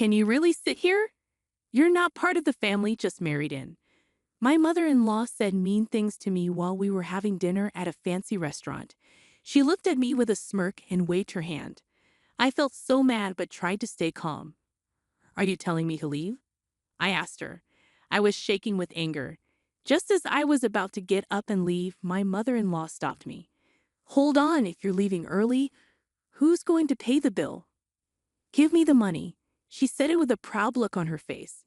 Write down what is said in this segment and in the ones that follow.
Can you really sit here? You're not part of the family, just married in. My mother-in-law said mean things to me while we were having dinner at a fancy restaurant. She looked at me with a smirk and waved her hand. I felt so mad but tried to stay calm. Are you telling me to leave? I asked her. I was shaking with anger. Just as I was about to get up and leave, my mother-in-law stopped me. Hold on, if you're leaving early, who's going to pay the bill? Give me the money. She said it with a proud look on her face.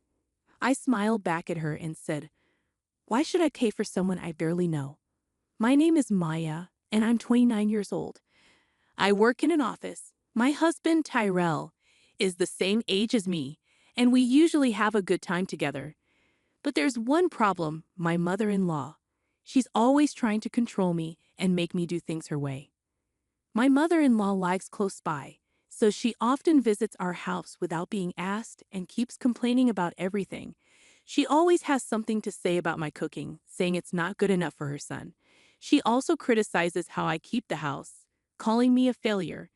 I smiled back at her and said, why should I pay for someone I barely know? My name is Maya, and I'm 29 years old. I work in an office. My husband, Tyrell, is the same age as me, and we usually have a good time together. But there's one problem, my mother-in-law. She's always trying to control me and make me do things her way. My mother-in-law lives close by, so she often visits our house without being asked and keeps complaining about everything. She always has something to say about my cooking, saying it's not good enough for her son. She also criticizes how I keep the house, calling me a failure.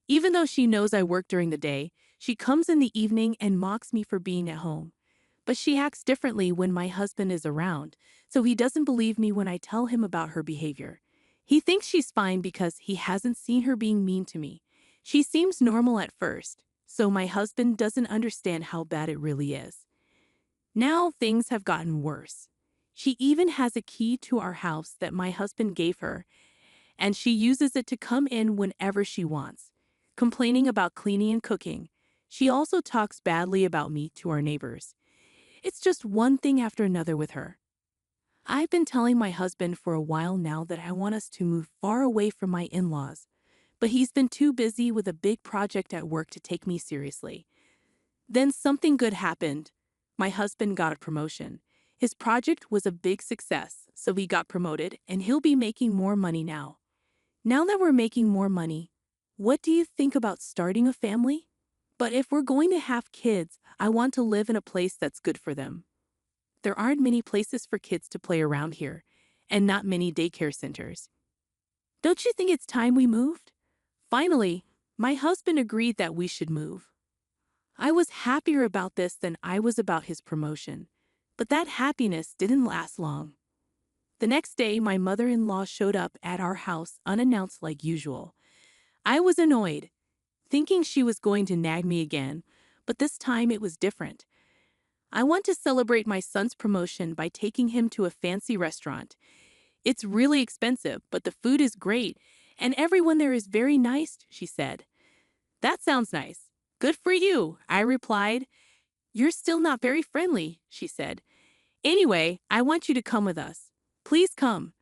Even though she knows I work during the day, she comes in the evening and mocks me for being at home. But she acts differently when my husband is around, so he doesn't believe me when I tell him about her behavior. He thinks she's fine because he hasn't seen her being mean to me. She seems normal at first, so my husband doesn't understand how bad it really is. Now things have gotten worse. She even has a key to our house that my husband gave her, and she uses it to come in whenever she wants, complaining about cleaning and cooking. She also talks badly about me to our neighbors. It's just one thing after another with her. I've been telling my husband for a while now that I want us to move far away from my in-laws, but he's been too busy with a big project at work to take me seriously. Then something good happened. My husband got a promotion. His project was a big success, so he got promoted and he'll be making more money now. Now that we're making more money, what do you think about starting a family? But if we're going to have kids, I want to live in a place that's good for them. There aren't many places for kids to play around here, and not many daycare centers. Don't you think it's time we moved? Finally, my husband agreed that we should move. I was happier about this than I was about his promotion, but that happiness didn't last long. The next day, my mother-in-law showed up at our house unannounced like usual. I was annoyed, thinking she was going to nag me again, but this time it was different. I want to celebrate my son's promotion by taking him to a fancy restaurant. It's really expensive, but the food is great, and everyone there is very nice, she said. That sounds nice. Good for you, I replied. You're still not very friendly, she said. Anyway, I want you to come with us. Please come.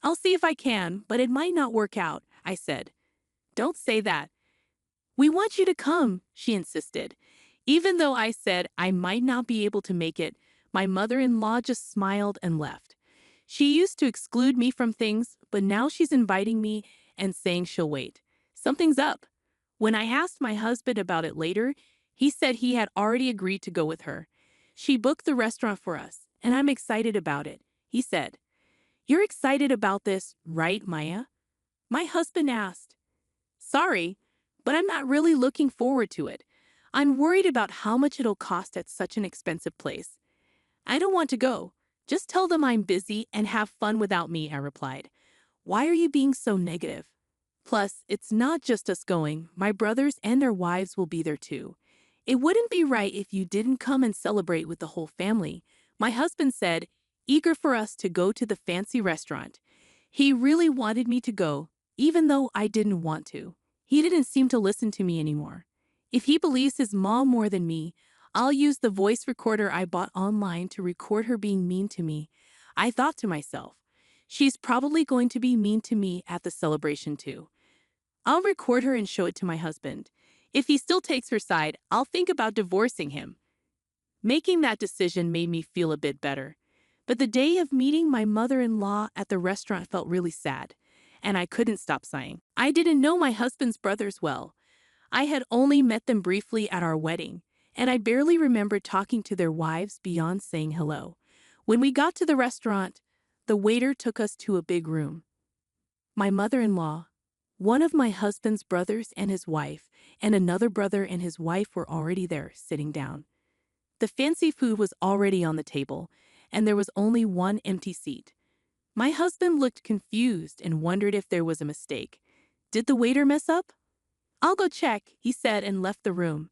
I'll see if I can, but it might not work out, I said. Don't say that. We want you to come, she insisted. Even though I said I might not be able to make it, my mother-in-law just smiled and left. She used to exclude me from things, but now she's inviting me and saying she'll wait. Something's up. When I asked my husband about it later, he said he had already agreed to go with her. She booked the restaurant for us, and I'm excited about it, he said. You're excited about this, right, Maya? My husband asked. Sorry, but I'm not really looking forward to it. I'm worried about how much it'll cost at such an expensive place. I don't want to go. Just tell them I'm busy and have fun without me, I replied. Why are you being so negative? Plus, it's not just us going. My brothers and their wives will be there too. It wouldn't be right if you didn't come and celebrate with the whole family, my husband said, eager for us to go to the fancy restaurant. He really wanted me to go, even though I didn't want to. He didn't seem to listen to me anymore. If he believes his mom more than me, I'll use the voice recorder I bought online to record her being mean to me. I thought to myself, she's probably going to be mean to me at the celebration too. I'll record her and show it to my husband. If he still takes her side, I'll think about divorcing him. Making that decision made me feel a bit better. But the day of meeting my mother-in-law at the restaurant felt really sad, and I couldn't stop sighing. I didn't know my husband's brothers well. I had only met them briefly at our wedding, and I barely remembered talking to their wives beyond saying hello. When we got to the restaurant, the waiter took us to a big room. My mother-in-law, One of my husband's brothers and his wife, and another brother and his wife were already there, sitting down. The fancy food was already on the table, and there was only one empty seat. My husband looked confused and wondered if there was a mistake. Did the waiter mess up? "I'll go check," he said and left the room.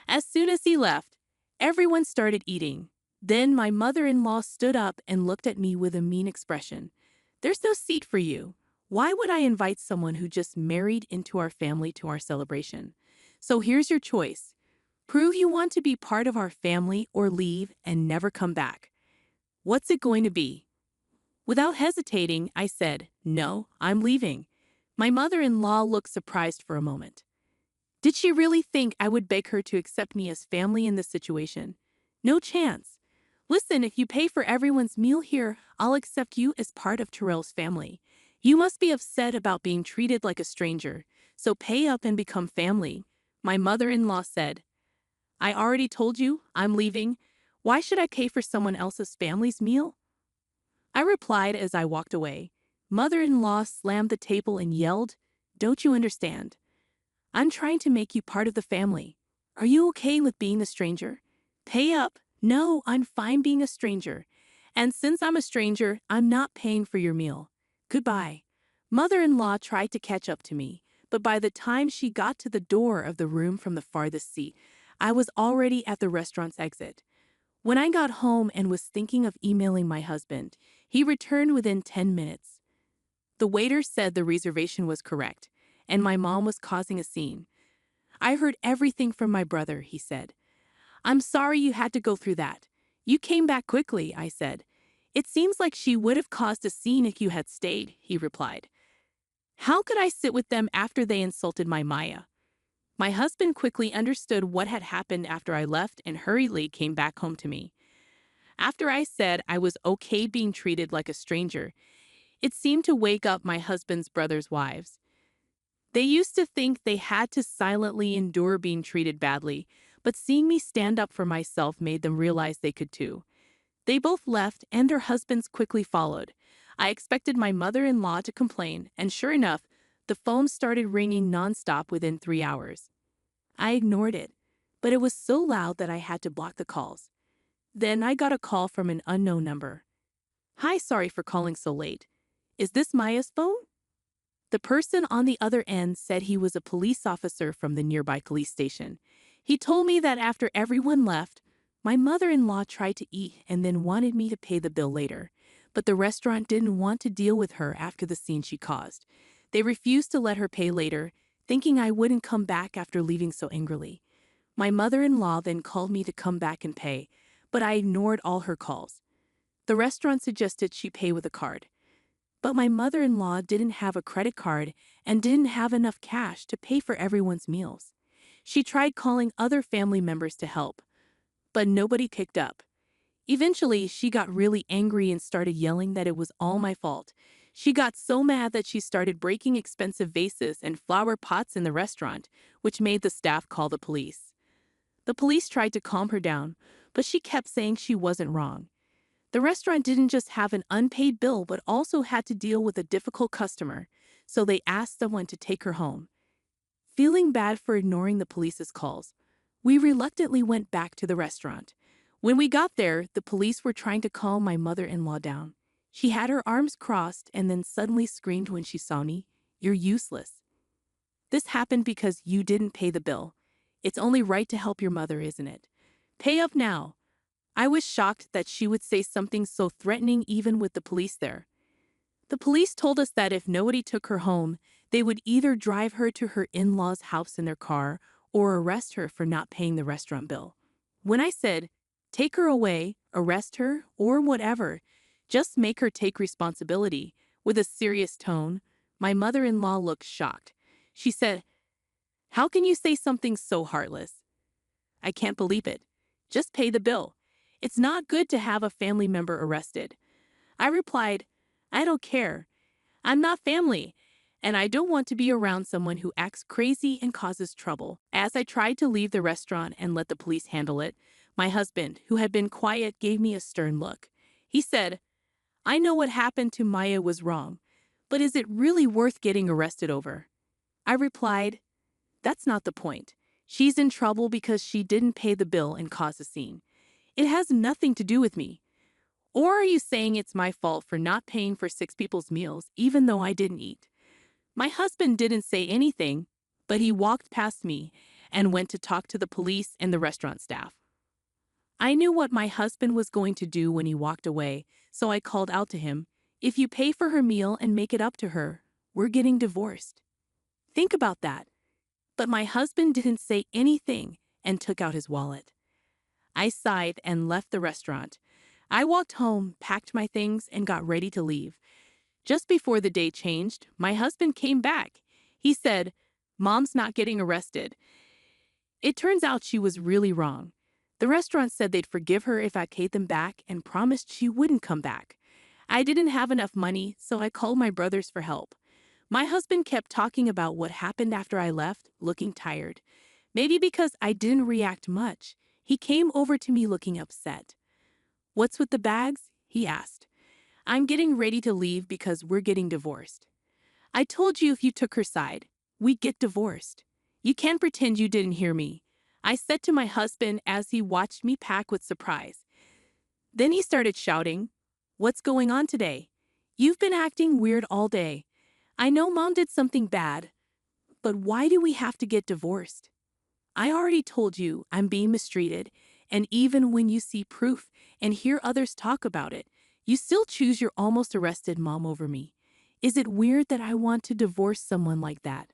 As soon as he left, everyone started eating. Then my mother-in-law stood up and looked at me with a mean expression. "There's no seat for you. Why would I invite someone who just married into our family to our celebration? So here's your choice. Prove you want to be part of our family or leave and never come back. What's it going to be?" Without hesitating, I said, "No, I'm leaving." My mother-in-law looked surprised for a moment. Did she really think I would beg her to accept me as family in this situation? No chance. "Listen, if you pay for everyone's meal here, I'll accept you as part of Terrell's family. You must be upset about being treated like a stranger, so pay up and become family," my mother-in-law said. "I already told you, I'm leaving. Why should I pay for someone else's family's meal?" I replied as I walked away. Mother-in-law slammed the table and yelled, "Don't you understand? I'm trying to make you part of the family. Are you okay with being a stranger? Pay up." "No, I'm fine being a stranger. And since I'm a stranger, I'm not paying for your meal. Goodbye." Mother-in-law tried to catch up to me, but by the time she got to the door of the room from the farthest seat, I was already at the restaurant's exit. When I got home and was thinking of emailing my husband, he returned within 10 minutes. The waiter said the reservation was correct, and my mom was causing a scene. "I heard everything from my brother," he said. "I'm sorry you had to go through that. You came back quickly," I said. "It seems like she would have caused a scene if you had stayed," he replied. "How could I sit with them after they insulted my Maya?" My husband quickly understood what had happened after I left and hurriedly came back home to me. After I said I was okay being treated like a stranger, it seemed to wake up my husband's brother's wives. They used to think they had to silently endure being treated badly, but seeing me stand up for myself made them realize they could too. They both left and their husbands quickly followed. I expected my mother-in-law to complain, and sure enough, the phone started ringing nonstop within 3 hours. I ignored it, but it was so loud that I had to block the calls. Then I got a call from an unknown number. "Hi, sorry for calling so late. Is this Maya's phone?" The person on the other end said he was a police officer from the nearby police station. He told me that after everyone left, my mother-in-law tried to eat and then wanted me to pay the bill later, but the restaurant didn't want to deal with her after the scene she caused. They refused to let her pay later, thinking I wouldn't come back after leaving so angrily. My mother-in-law then called me to come back and pay, but I ignored all her calls. The restaurant suggested she pay with a card. But my mother-in-law didn't have a credit card and didn't have enough cash to pay for everyone's meals. She tried calling other family members to help, but nobody picked up. Eventually, she got really angry and started yelling that it was all my fault. She got so mad that she started breaking expensive vases and flower pots in the restaurant, which made the staff call the police. The police tried to calm her down, but she kept saying she wasn't wrong. The restaurant didn't just have an unpaid bill but also had to deal with a difficult customer, so they asked someone to take her home. Feeling bad for ignoring the police's calls, we reluctantly went back to the restaurant. When we got there, the police were trying to calm my mother-in-law down. She had her arms crossed and then suddenly screamed when she saw me, "You're useless. This happened because you didn't pay the bill. It's only right to help your mother, isn't it? Pay up now." I was shocked that she would say something so threatening even with the police there. The police told us that if nobody took her home, they would either drive her to her in-laws' house in their car or arrest her for not paying the restaurant bill. When I said, "Take her away, arrest her, or whatever, just make her take responsibility," with a serious tone, my mother-in-law looked shocked. She said, "How can you say something so heartless? I can't believe it. Just pay the bill. It's not good to have a family member arrested." I replied, "I don't care. I'm not family, and I don't want to be around someone who acts crazy and causes trouble." As I tried to leave the restaurant and let the police handle it, my husband, who had been quiet, gave me a stern look. He said, "I know what happened to Maya was wrong, but is it really worth getting arrested over?" I replied, "That's not the point. She's in trouble because she didn't pay the bill and caused a scene. It has nothing to do with me. Or are you saying it's my fault for not paying for 6 people's meals even though I didn't eat?" My husband didn't say anything, but he walked past me and went to talk to the police and the restaurant staff. I knew what my husband was going to do when he walked away, so I called out to him, "If you pay for her meal and make it up to her, we're getting divorced." Think about that. But my husband didn't say anything and took out his wallet. I sighed and left the restaurant. I walked home, packed my things, and got ready to leave. Just before the day changed, my husband came back. He said, "Mom's not getting arrested." It turns out she was really wrong. The restaurant said they'd forgive her if I paid them back and promised she wouldn't come back. I didn't have enough money, so I called my brothers for help. My husband kept talking about what happened after I left, looking tired. Maybe because I didn't react much, he came over to me looking upset. "What's with the bags?" he asked. "I'm getting ready to leave because we're getting divorced." "I told you if you took her side, we'd get divorced. You can't pretend you didn't hear me," I said to my husband as he watched me pack with surprise. Then he started shouting, "What's going on today? You've been acting weird all day. I know Mom did something bad, but why do we have to get divorced? I already told you I'm being mistreated, and even when you see proof and hear others talk about it, you still choose your almost arrested mom over me. Is it weird that I want to divorce someone like that?"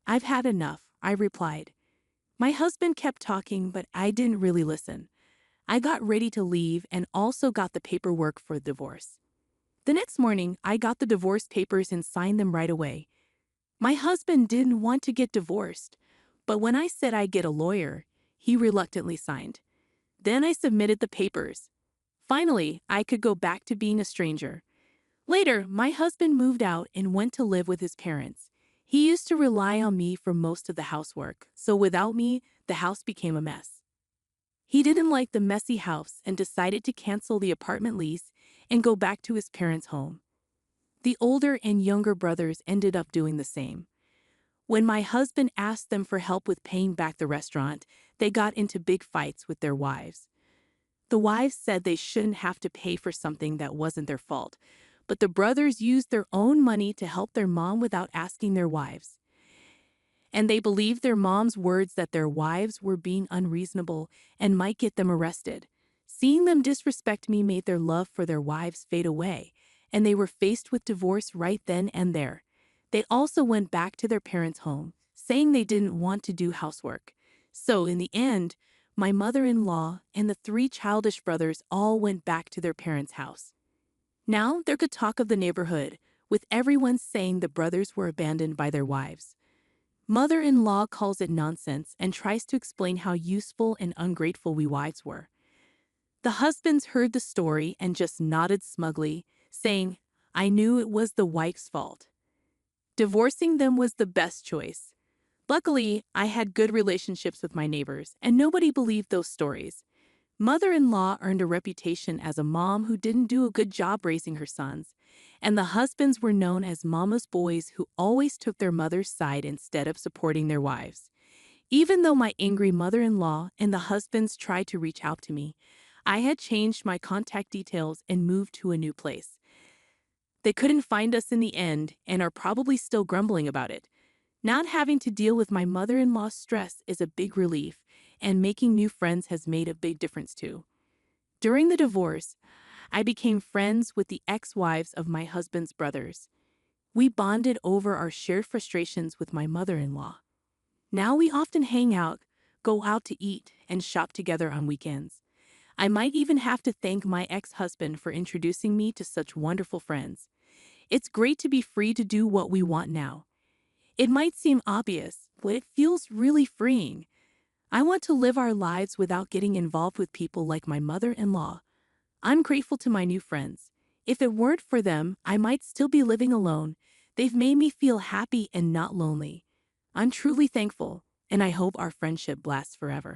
"I've had enough," I replied. My husband kept talking, but I didn't really listen. I got ready to leave and also got the paperwork for the divorce. The next morning, I got the divorce papers and signed them right away. My husband didn't want to get divorced, but when I said I'd get a lawyer, he reluctantly signed. Then I submitted the papers. Finally, I could go back to being a stranger. Later, my husband moved out and went to live with his parents. He used to rely on me for most of the housework, so without me, the house became a mess. He didn't like the messy house and decided to cancel the apartment lease and go back to his parents' home. The older and younger brothers ended up doing the same. When my husband asked them for help with paying back the restaurant, they got into big fights with their wives. The wives said they shouldn't have to pay for something that wasn't their fault, but the brothers used their own money to help their mom without asking their wives. And they believed their mom's words that their wives were being unreasonable and might get them arrested. Seeing them disrespect me made their love for their wives fade away, and they were faced with divorce right then and there. They also went back to their parents' home, saying they didn't want to do housework. So in the end, my mother-in-law and the 3 childish brothers all went back to their parents' house. Now there could talk of the neighborhood, with everyone saying the brothers were abandoned by their wives. Mother-in-law calls it nonsense and tries to explain how useful and ungrateful we wives were. The husbands heard the story and just nodded smugly, saying, "I knew it was the wife's fault." Divorcing them was the best choice. Luckily, I had good relationships with my neighbors, and nobody believed those stories. Mother-in-law earned a reputation as a mom who didn't do a good job raising her sons, and the husbands were known as mama's boys who always took their mother's side instead of supporting their wives. Even though my angry mother-in-law and the husbands tried to reach out to me, I had changed my contact details and moved to a new place. They couldn't find us in the end and are probably still grumbling about it. Not having to deal with my mother-in-law's stress is a big relief, and making new friends has made a big difference too. During the divorce, I became friends with the ex-wives of my husband's brothers. We bonded over our shared frustrations with my mother-in-law. Now we often hang out, go out to eat, and shop together on weekends. I might even have to thank my ex-husband for introducing me to such wonderful friends. It's great to be free to do what we want now. It might seem obvious, but it feels really freeing. I want to live our lives without getting involved with people like my mother-in-law. I'm grateful to my new friends. If it weren't for them, I might still be living alone. They've made me feel happy and not lonely. I'm truly thankful, and I hope our friendship lasts forever.